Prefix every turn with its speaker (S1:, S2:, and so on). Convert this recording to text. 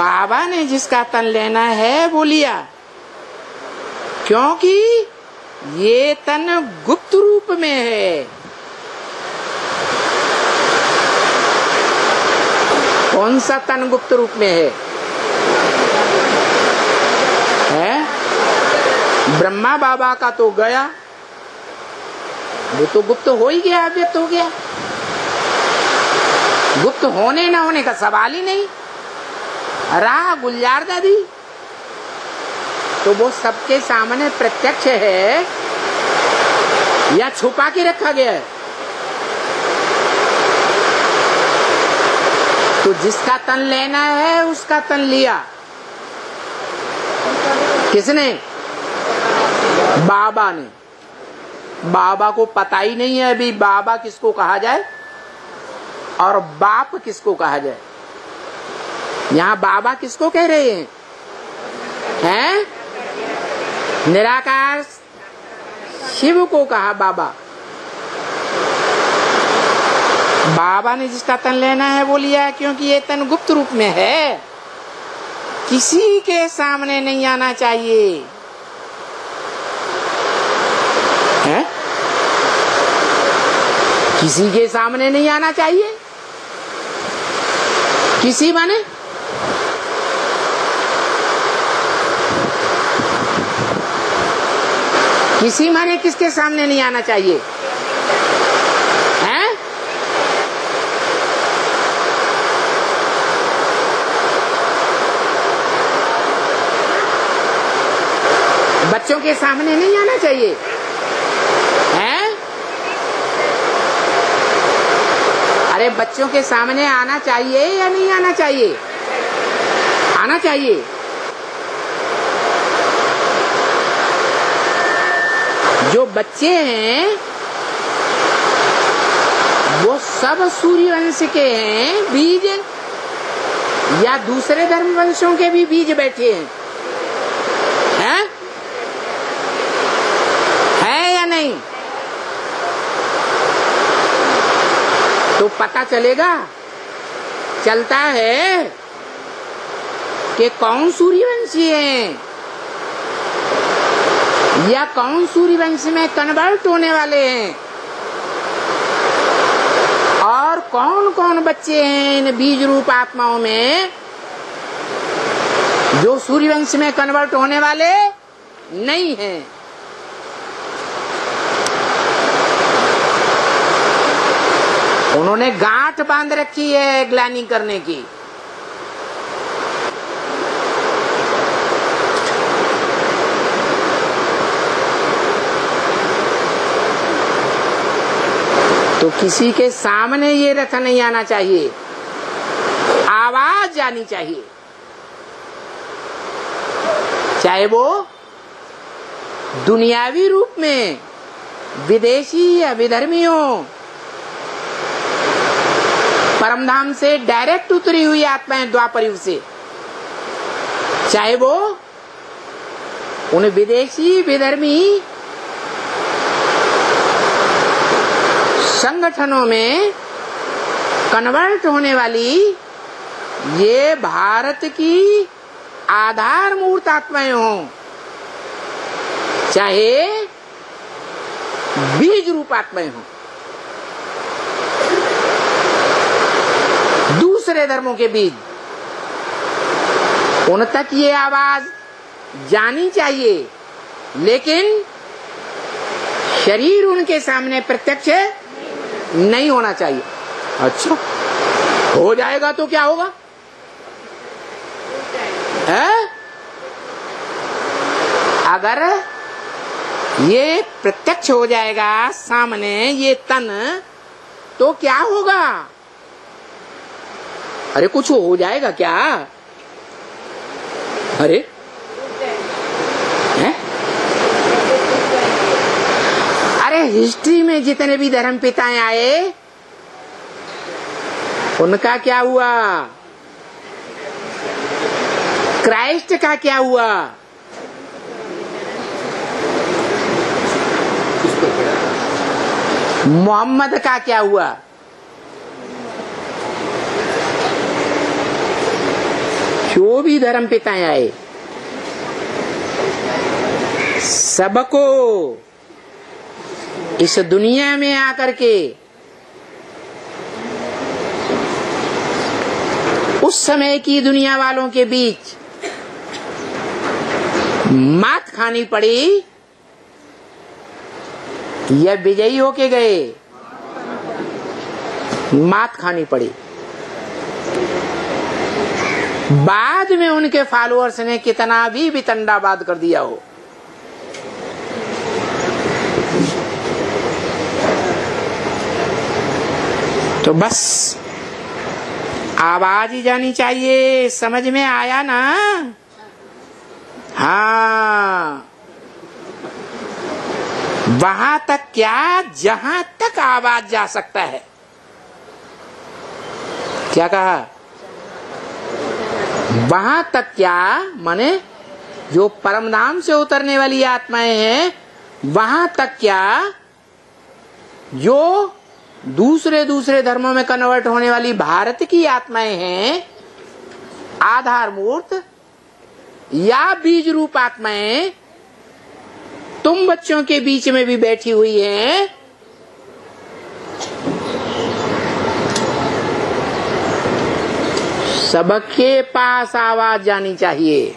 S1: बाबा ने जिसका तन लेना है वो लिया, क्योंकि ये तन गुप्त रूप में है। कौन सा तन गुप्त रूप में है? ब्रह्मा बाबा का तो गया, वो तो गुप्त हो ही गया, अव्यक्त हो गया। गुप्त होने ना होने का सवाल ही नहीं रहा। गुलजार दादी तो वो सबके सामने प्रत्यक्ष है या छुपा के रखा गया है? तो जिसका तन लेना है उसका तन लिया। किसने? बाबा ने। बाबा को पता ही नहीं है अभी बाबा किसको कहा जाए और बाप किसको कहा जाए। यहाँ बाबा किसको कह रहे हैं? हैं? निराकार शिव को कहा बाबा। बाबा ने जिसका तन लेना है वो लिया, क्योंकि ये तन गुप्त रूप में है, किसी के सामने नहीं आना चाहिए। है? किसी के सामने नहीं आना चाहिए। किसी माने किसी माने किसके सामने नहीं आना चाहिए? हैं? बच्चों के सामने नहीं आना चाहिए। हैं? अरे बच्चों के सामने आना चाहिए या नहीं आना चाहिए? आना चाहिए। जो बच्चे हैं वो सब सूर्यवंश के हैं बीज, या दूसरे धर्म वंशों के भी बीज बैठे हैं? हैं? है या नहीं? तो पता चलेगा, चलता है कि कौन सूर्यवंशी है या कौन सूर्यवंश में कन्वर्ट होने वाले हैं, और कौन कौन बच्चे हैं इन बीज रूप आत्माओं में जो सूर्यवंश में कन्वर्ट होने वाले नहीं हैं। उन्होंने गांठ बांध रखी है ग्लानि करने की। तो किसी के सामने ये रथ नहीं आना चाहिए, आवाज आनी चाहिए, चाहे वो दुनियावी रूप में विदेशी या विधर्मी हो, परमधाम से डायरेक्ट उतरी हुई आत्माएं द्वापर युग से, चाहे वो उन विदेशी विधर्मी संगठनों में कन्वर्ट होने वाली ये भारत की आधार मूर्त आत्माएं हों, चाहे बीज रूप आत्माएं हों, दूसरे धर्मों के बीज, उन तक ये आवाज जानी चाहिए, लेकिन शरीर उनके सामने प्रत्यक्ष नहीं होना चाहिए। अच्छा, हो जाएगा तो क्या होगा? है? अगर ये प्रत्यक्ष हो जाएगा सामने ये तन, तो क्या होगा? अरे कुछ हो जाएगा क्या? अरे है? अरे हिस्ट्री में जितने भी धर्म पिताएं आए उनका क्या हुआ? क्राइस्ट का क्या हुआ? मोहम्मद का क्या हुआ? जो भी धर्म पिताएं आए, सबको इस दुनिया में आकर के उस समय की दुनिया वालों के बीच मात खानी पड़ी या विजयी होके गए? मात खानी पड़ी। बाद में उनके फॉलोअर्स ने कितना भी वितंडावाद कर दिया हो, तो बस आवाज ही जानी चाहिए। समझ में आया ना? हाँ, वहां तक क्या, जहां तक आवाज जा सकता है। क्या कहा? वहां तक क्या माने जो परमधाम से उतरने वाली आत्माएं हैं, वहां तक क्या जो दूसरे धर्मों में कन्वर्ट होने वाली भारत की आत्माएं हैं, आधार मूर्त या बीज रूप आत्माएं तुम बच्चों के बीच में भी बैठी हुई हैं। सबके पास आवाज जानी चाहिए।